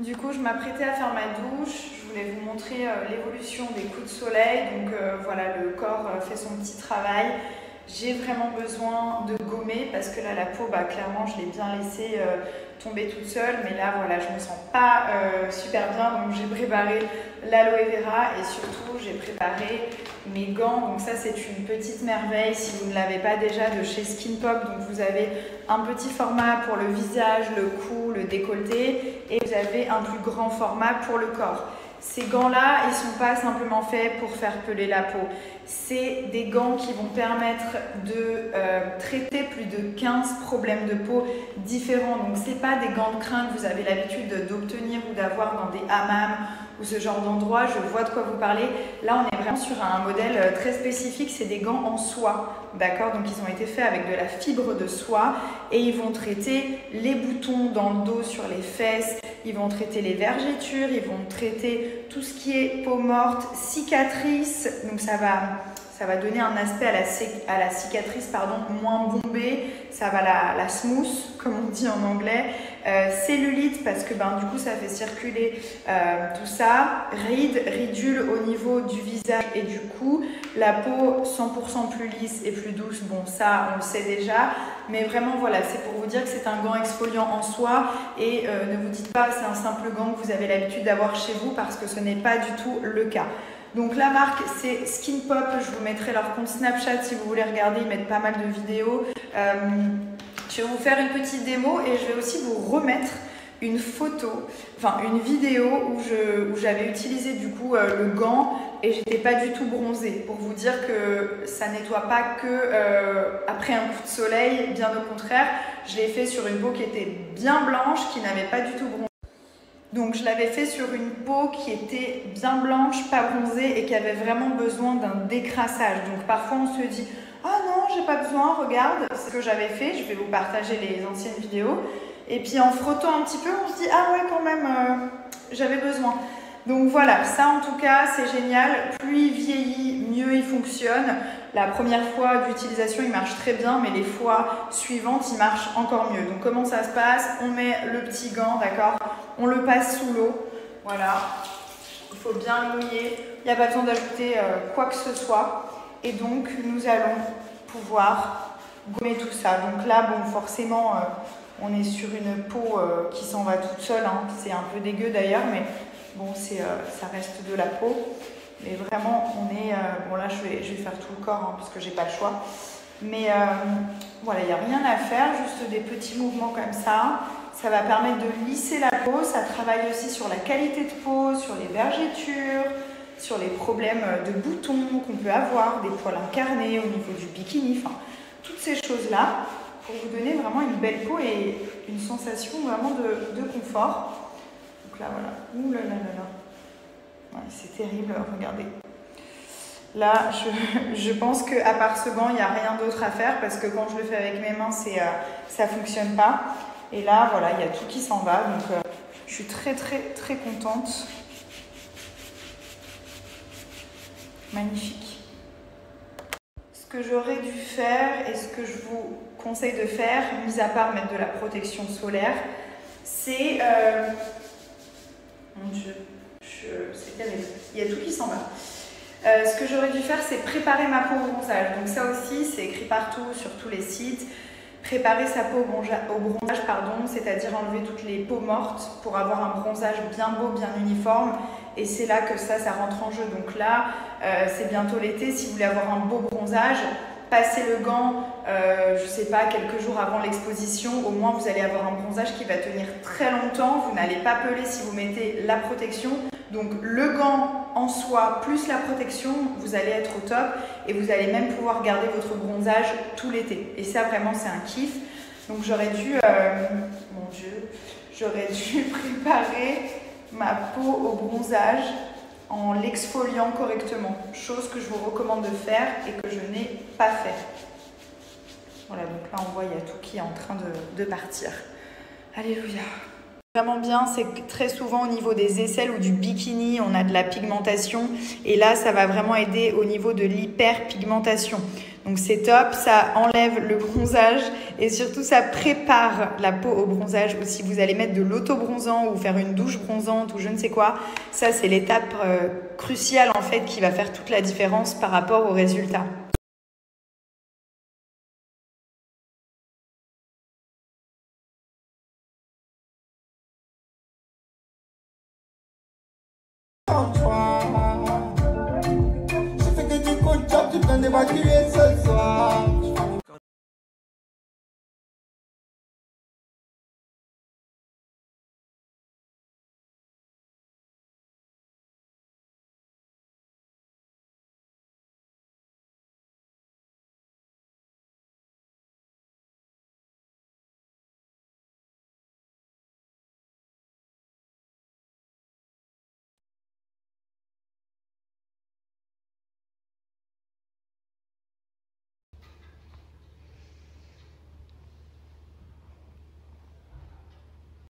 Du coup, je m'apprêtais à faire ma douche. Je voulais vous montrer l'évolution des coups de soleil. Donc voilà, le corps fait son petit travail. J'ai vraiment besoin de gommer parce que là, la peau, clairement, je l'ai bien laissée tomber toute seule. Mais là, voilà, je me sens pas super bien. Donc j'ai préparé l'aloe vera et surtout, j'ai préparé mes gants. Donc ça, c'est une petite merveille si vous ne l'avez pas déjà de chez Skin Pop. Donc vous avez un petit format pour le visage, le cou, le décolleté et vous avez un plus grand format pour le corps. Ces gants-là, ils ne sont pas simplement faits pour faire peler la peau. C'est des gants qui vont permettre de traiter plus de 15 problèmes de peau différents. Donc, ce n'est pas des gants de crin que vous avez l'habitude d'obtenir ou d'avoir dans des hammams ou ce genre d'endroit. Je vois de quoi vous parlez. Là, on est vraiment sur un modèle très spécifique. C'est des gants en soie, d'accord? Donc, ils ont été faits avec de la fibre de soie et ils vont traiter les boutons dans le dos, sur les fesses. Ils vont traiter les vergetures, ils vont traiter tout ce qui est peau morte, cicatrices. Donc ça va donner un aspect à la cicatrice moins bombée. Ça va la smooth, comme on dit en anglais. Cellulite, parce que du coup ça fait circuler tout ça. Ridules au niveau du visage et du cou. La peau 100% plus lisse et plus douce. Bon, ça on le sait déjà. Mais vraiment voilà, c'est pour vous dire que c'est un gant exfoliant en soi. Et ne vous dites pas c'est un simple gant que vous avez l'habitude d'avoir chez vous, parce que ce n'est pas du tout le cas. Donc la marque c'est Skin Pop, je vous mettrai leur compte Snapchat si vous voulez regarder, ils mettent pas mal de vidéos. Je vais vous faire une petite démo et je vais aussi vous remettre une vidéo où j'avais utilisé du coup le gant et j'étais pas du tout bronzée, pour vous dire que ça nettoie pas que après un coup de soleil, bien au contraire. Je l'ai fait sur une peau qui était bien blanche, qui n'avait pas du tout bronzé. Donc je l'avais fait sur une peau qui était bien blanche, pas bronzée et qui avait vraiment besoin d'un décrassage. Donc parfois on se dit « Ah non, j'ai pas besoin, regarde !» C'est ce que j'avais fait, je vais vous partager les anciennes vidéos. Et puis en frottant un petit peu, on se dit « Ah ouais, quand même, j'avais besoin !» Donc voilà, ça en tout cas c'est génial. Plus il vieillit, mieux il fonctionne. La première fois d'utilisation il marche très bien, mais les fois suivantes il marche encore mieux. Donc comment ça se passe? On met le petit gant, d'accord? On le passe sous l'eau, voilà. Il faut bien le mouiller. Il n'y a pas besoin d'ajouter quoi que ce soit. Et donc nous allons pouvoir gommer tout ça. Donc là, bon, forcément, on est sur une peau qui s'en va toute seule. Hein. C'est un peu dégueu d'ailleurs, mais bon, ça reste de la peau. Mais vraiment, on est... bon là, je vais faire tout le corps, hein, parce que j'ai pas le choix. Mais voilà, il n'y a rien à faire, juste des petits mouvements comme ça. Ça va permettre de lisser la peau. Ça travaille aussi sur la qualité de peau, sur les vergetures, sur les problèmes de boutons qu'on peut avoir, des poils incarnés au niveau du bikini. Enfin, toutes ces choses-là pour vous donner vraiment une belle peau et une sensation vraiment de confort. Donc là, voilà. Ouh là là là là. Ouais, c'est terrible, regardez. Là, je pense qu'à part ce gant, il n'y a rien d'autre à faire, parce que quand je le fais avec mes mains, ça ne fonctionne pas. Et là, voilà, il y a tout qui s'en va. Donc, je suis très, très, très contente. Magnifique. Ce que j'aurais dû faire et ce que je vous conseille de faire, mis à part mettre de la protection solaire, c'est... Mon Dieu, c'est terrible. Il y a tout qui s'en va. Ce que j'aurais dû faire, c'est préparer ma peau au bronzage. Donc ça aussi, c'est écrit partout sur tous les sites. Préparer sa peau au bronzage, c'est-à-dire enlever toutes les peaux mortes pour avoir un bronzage bien beau, bien uniforme. Et c'est là que ça rentre en jeu. Donc là, c'est bientôt l'été. Si vous voulez avoir un beau bronzage, passez le gant, je ne sais pas, quelques jours avant l'exposition. Au moins, vous allez avoir un bronzage qui va tenir très longtemps. Vous n'allez pas peler si vous mettez la protection. Donc le gant en soi plus la protection, vous allez être au top et vous allez même pouvoir garder votre bronzage tout l'été. Et ça vraiment c'est un kiff. Donc j'aurais dû, mon Dieu, j'aurais dû préparer ma peau au bronzage en l'exfoliant correctement. Chose que je vous recommande de faire et que je n'ai pas fait. Voilà, donc là on voit il y a tout qui est en train de partir. Alléluia. Vraiment bien, c'est que très souvent au niveau des aisselles ou du bikini, on a de la pigmentation et là, ça va vraiment aider au niveau de l'hyperpigmentation. Donc c'est top, ça enlève le bronzage et surtout ça prépare la peau au bronzage. Ou si vous allez mettre de l'auto-bronzant ou faire une douche bronzante ou je ne sais quoi, ça c'est l'étape cruciale en fait qui va faire toute la différence par rapport au résultat. J'ai fait que du coup de job, tu peux m'évacuer ce soir.